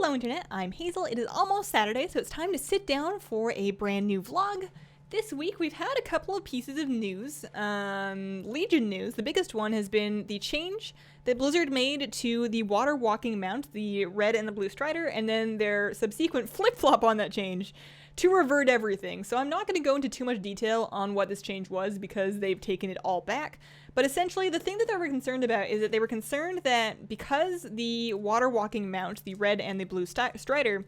Hello Internet, I'm Hazel. It is almost Saturday, so it's time to sit down for a brand new vlog. This week we've had a couple of pieces of news, Legion news. The biggest one has been the change that Blizzard made to the water walking mount, the red and the blue strider, and then their subsequent flip-flop on that change to revert everything. So I'm not going to go into too much detail on what this change was because they've taken it all back. But essentially, the thing that they were concerned about is that they were concerned that because the water walking mount, the red and the blue strider,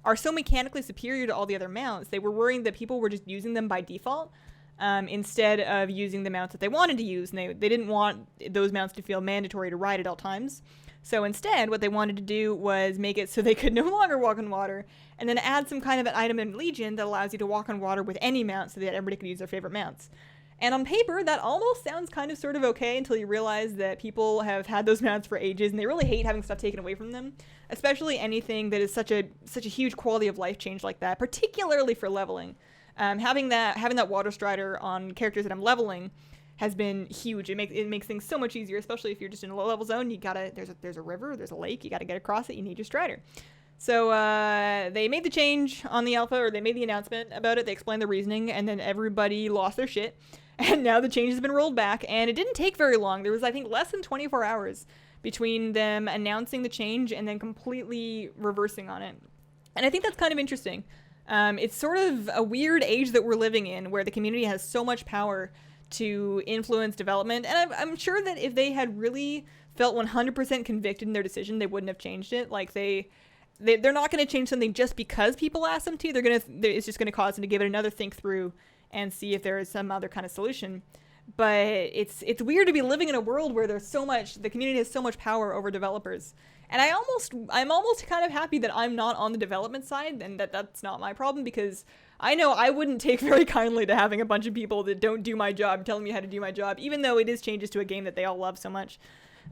are so mechanically superior to all the other mounts, they were worrying that people were just using them by default instead of using the mounts that they wanted to use. And they didn't want those mounts to feel mandatory to ride at all times. So instead, what they wanted to do was make it so they could no longer walk on water, and then add some kind of an item in Legion that allows you to walk on water with any mount so that everybody could use their favorite mounts. And on paper, that almost sounds kind of sort of okay until you realize that people have had those mounts for ages and they really hate having stuff taken away from them, especially anything that is such a huge quality of life change like that, particularly for leveling. Having that water strider on characters that I'm leveling has been huge. It makes things so much easier, especially if you're just in a low level zone. There's a river, there's a lake, you gotta get across it, you need your strider. So they made the change on the alpha, or they made the announcement about it, they explained the reasoning, and then everybody lost their shit. And now the change has been rolled back, and it didn't take very long. There was, I think, less than 24 hours between them announcing the change and then completely reversing on it. And I think that's kind of interesting. It's sort of a weird age that we're living in where the community has so much power to influence development. And I'm sure that if they had really felt 100% convicted in their decision, they wouldn't have changed it. Like, they're not going to change something just because people ask them to. It's just going to cause them to give it another think through and see if there is some other kind of solution. But it's weird to be living in a world where the community has so much power over developers. And I'm almost kind of happy that I'm not on the development side and that's not my problem, because I know I wouldn't take very kindly to having a bunch of people that don't do my job telling me how to do my job, even though it is changes to a game that they all love so much.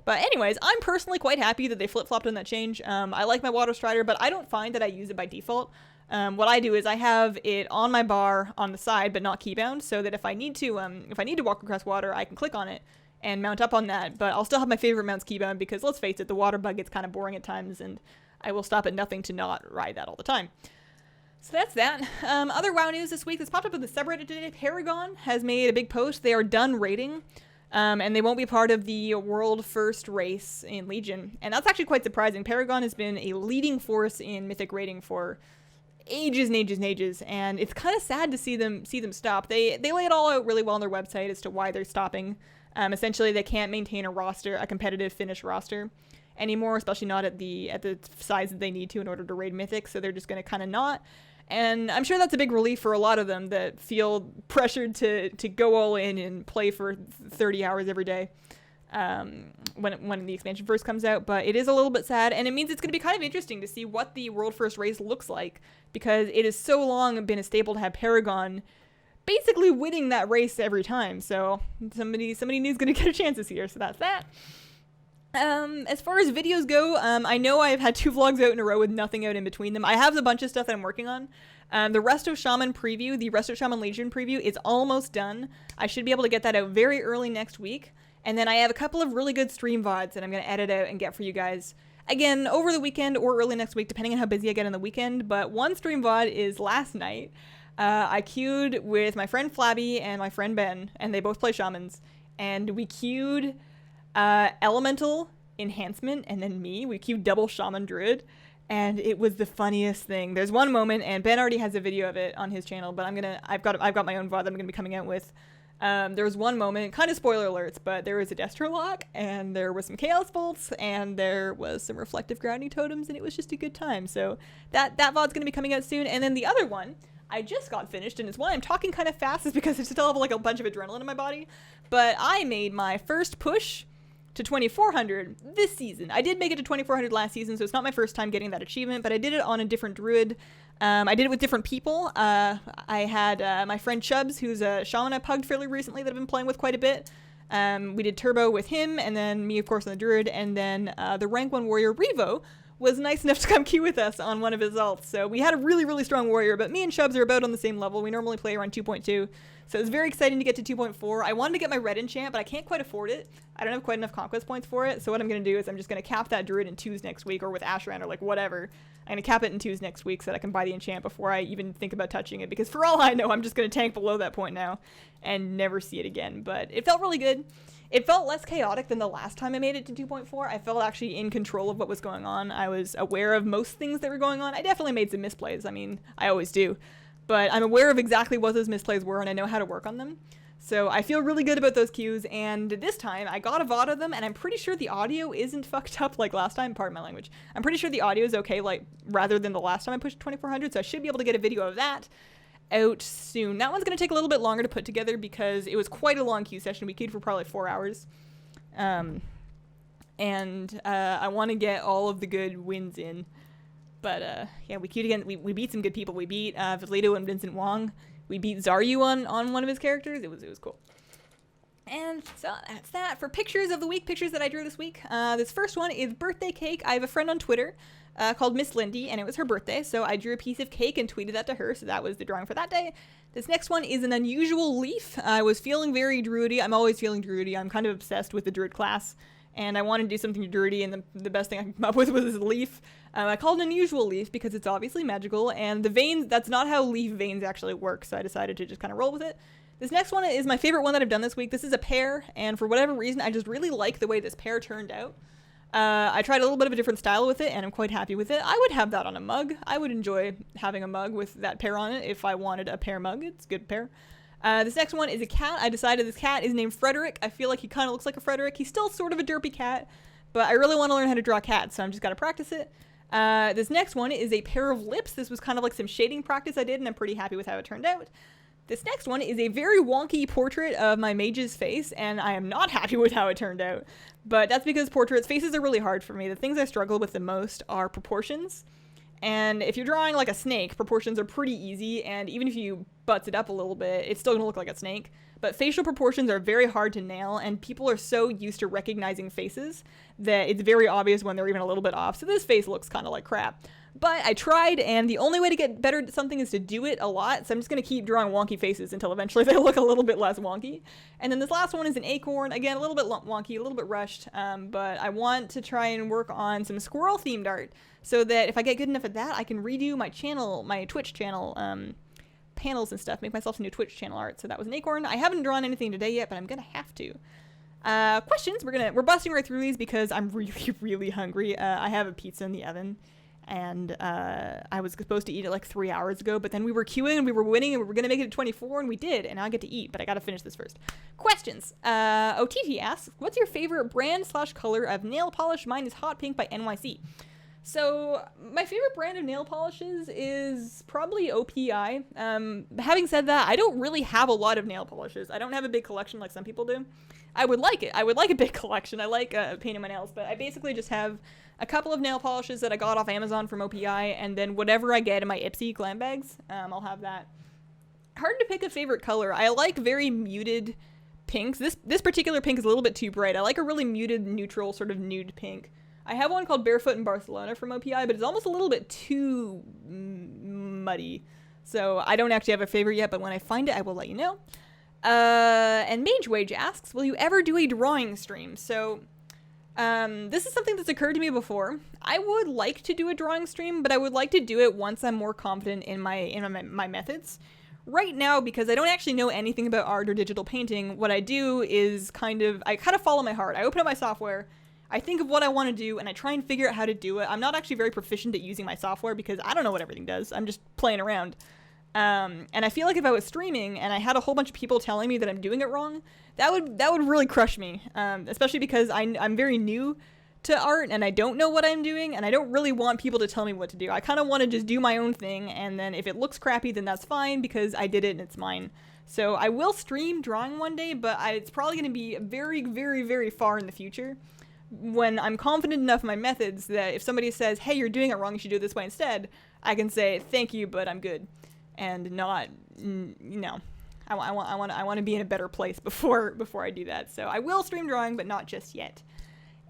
But anyways, I'm personally quite happy that they flip-flopped on that change. I like my water strider, but I don't find that I use it by default. What I do is I have it on my bar on the side, but not keybound, so that if I need to walk across water, I can click on it and mount up on that. But I'll still have my favorite mounts keybound because, let's face it, the water bug gets kind of boring at times, and I will stop at nothing to not ride that all the time. So that's that. Other WoW news this week that's popped up in the subreddit today. Paragon has made a big post. They are done raiding. And they won't be part of the world first race in Legion. And that's actually quite surprising. Paragon has been a leading force in Mythic raiding for ages and ages and ages, and it's kind of sad to see them stop. They lay it all out really well on their website as to why they're stopping. Essentially, they can't maintain a competitive Finnish roster anymore, especially not at the size that they need to in order to raid Mythic, so they're just going to kind of not. And I'm sure that's a big relief for a lot of them that feel pressured to go all in and play for 30 hours every day when the expansion first comes out. But it is a little bit sad, and it means it's going to be kind of interesting to see what the World First race looks like, because it has so long been a staple to have Paragon basically winning that race every time. So somebody needs going to get a chance this year, so that's that. As far as videos go, I know I've had 2 vlogs out in a row with nothing out in between them. I have a bunch of stuff that I'm working on. The Resto Shaman preview, the Resto Shaman Legion preview is almost done. I should be able to get that out very early next week. And then I have a couple of really good stream VODs that I'm going to edit out and get for you guys. Again, over the weekend or early next week, depending on how busy I get on the weekend. But one stream VOD is last night. I queued with my friend Flabby and my friend Ben, and they both play Shamans. And we queued Elemental Enhancement, and then me. We queued double Shaman Druid, and it was the funniest thing. There's one moment, and Ben already has a video of it on his channel, but I've got my own VOD that I'm gonna be coming out with. There was one moment, kind of spoiler alerts, but there was a Destro lock, and there was some Chaos Bolts, and there was some Reflective Grounding Totems, and it was just a good time. So that VOD's gonna be coming out soon. And then the other one, I just got finished, and it's why I'm talking kind of fast, is because I still have like a bunch of adrenaline in my body. But I made my first push to 2400 this season. I did make it to 2400 last season, so it's not my first time getting that achievement, but I did it on a different druid. I did it with different people. I had my friend Chubbs, who's a shaman I pugged fairly recently that I've been playing with quite a bit. We did turbo with him, and then me, of course, on the druid, and then the rank 1 warrior Revo was nice enough to come queue with us on one of his alts. So we had a really, really strong warrior, but me and Chubbs are about on the same level. We normally play around 2.2. So it's very exciting to get to 2.4. I wanted to get my red enchant, but I can't quite afford it. I don't have quite enough conquest points for it. So what I'm going to do is I'm just going to cap that druid in 2s next week, or with Ashran, or like whatever. I'm going to cap it in 2s next week so that I can buy the enchant before I even think about touching it. Because for all I know, I'm just going to tank below that point now and never see it again. But it felt really good. It felt less chaotic than the last time I made it to 2.4. I felt actually in control of what was going on. I was aware of most things that were going on. I definitely made some misplays. I mean, I always do. But I'm aware of exactly what those misplays were, and I know how to work on them. So I feel really good about those queues, and this time I got a VOD of them, and I'm pretty sure the audio isn't fucked up like last time. Pardon my language. I'm pretty sure the audio is okay, like, rather than the last time I pushed 2400, so I should be able to get a video of that out soon. That one's going to take a little bit longer to put together because it was quite a long queue session. We queued for probably 4 hours. I want to get all of the good wins in. But yeah, we queued again. We beat some good people. We beat Vizlito and Vincent Wong. We beat Zaryu on one of his characters. It was cool. And so that's that. For pictures of the week, pictures that I drew this week. This first one is birthday cake. I have a friend on Twitter called Miss Lindy, and it was her birthday, so I drew a piece of cake and tweeted that to her, so that was the drawing for that day. This next one is an unusual leaf. I was feeling very druidy. I'm always feeling druidy. I'm kind of obsessed with the druid class, and I wanted to do something druidy, and the best thing I could come up with was this leaf. I called it an unusual leaf because it's obviously magical, and the veins, that's not how leaf veins actually work, so I decided to just kind of roll with it. This next one is my favorite one that I've done this week. This is a pear, and for whatever reason, I just really like the way this pear turned out. I tried a little bit of a different style with it, and I'm quite happy with it. I would have that on a mug. I would enjoy having a mug with that pear on it if I wanted a pear mug. It's a good pear. This next one is a cat. I decided this cat is named Frederick. I feel like he kind of looks like a Frederick. He's still sort of a derpy cat, but I really want to learn how to draw cats, so I'm just got to practice it. This next one is a pair of lips. This was kind of like some shading practice I did, and I'm pretty happy with how it turned out. This next one is a very wonky portrait of my mage's face, and I am not happy with how it turned out. But that's because faces are really hard for me. The things I struggle with the most are proportions. And if you're drawing like a snake, proportions are pretty easy, and even if you butts it up a little bit, it's still gonna look like a snake. But facial proportions are very hard to nail, and people are so used to recognizing faces that it's very obvious when they're even a little bit off. So this face looks kind of like crap. But I tried, and the only way to get better at something is to do it a lot, so I'm just going to keep drawing wonky faces until eventually they look a little bit less wonky. And then this last one is an acorn. Again, a little bit wonky, a little bit rushed, but I want to try and work on some squirrel-themed art, so that if I get good enough at that, I can redo my channel, my Twitch channel, panels and stuff, make myself some new Twitch channel art. So that was an acorn. I haven't drawn anything today yet, but I'm going to have to. Questions. We're busting right through these because I'm really, really hungry. I have a pizza in the oven. And I was supposed to eat it like 3 hours ago, but then we were queuing and we were winning and we were going to make it to 24, and we did, and now I get to eat, but I got to finish this first. Questions. OTT asks, what's your favorite brand/color of nail polish? Mine is Hot Pink by NYC. So my favorite brand of nail polishes is probably OPI. Having said that, I don't really have a lot of nail polishes. I don't have a big collection like some people do. I would like it. I would like a big collection. I like painting my nails, but I basically just have a couple of nail polishes that I got off Amazon from OPI, and then whatever I get in my Ipsy glam bags, I'll have that. Hard to pick a favorite color. I like very muted pinks. This particular pink is a little bit too bright. I like a really muted, neutral, sort of nude pink. I have one called Barefoot in Barcelona from OPI, but it's almost a little bit too muddy. So I don't actually have a favorite yet, but when I find it, I will let you know. And Mage Wage asks, will you ever do a drawing stream? So this is something that's occurred to me before. I would like to do a drawing stream, but I would like to do it once I'm more confident in my methods. Right now, because I don't actually know anything about art or digital painting, what I do is I kind of follow my heart. I open up my software, I think of what I want to do, and I try and figure out how to do it. I'm not actually very proficient at using my software because I don't know what everything does. I'm just playing around. And I feel like if I was streaming and I had a whole bunch of people telling me that I'm doing it wrong, that would really crush me. Especially because I'm very new to art and I don't know what I'm doing, and I don't really want people to tell me what to do. I kind of want to just do my own thing, and then if it looks crappy, then that's fine because I did it and it's mine. So I will stream drawing one day, but it's probably going to be very, very, very far in the future, when I'm confident enough in my methods that if somebody says, hey, you're doing it wrong, you should do it this way instead, I can say, thank you, but I'm good. And not, I want to be in a better place before I do that. So I will stream drawing, but not just yet.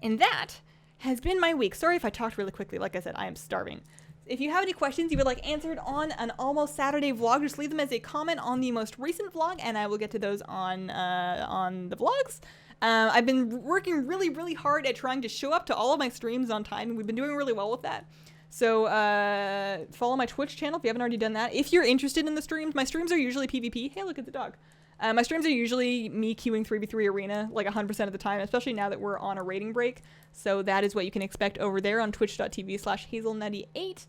And that has been my week. Sorry if I talked really quickly. Like I said, I am starving. If you have any questions you would like answered on an Almost Saturday vlog, just leave them as a comment on the most recent vlog, and I will get to those on the vlogs. I've been working really, really hard at trying to show up to all of my streams on time, and we've been doing really well with that. So follow my Twitch channel if you haven't already done that. If you're interested in the streams, my streams are usually PvP. Hey, look at the dog. My streams are usually me queuing 3v3 arena like 100% of the time, especially now that we're on a rating break. So that is what you can expect over there on twitch.tv/hazelnutty8.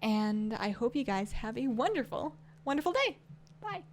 And I hope you guys have a wonderful, wonderful day. Bye.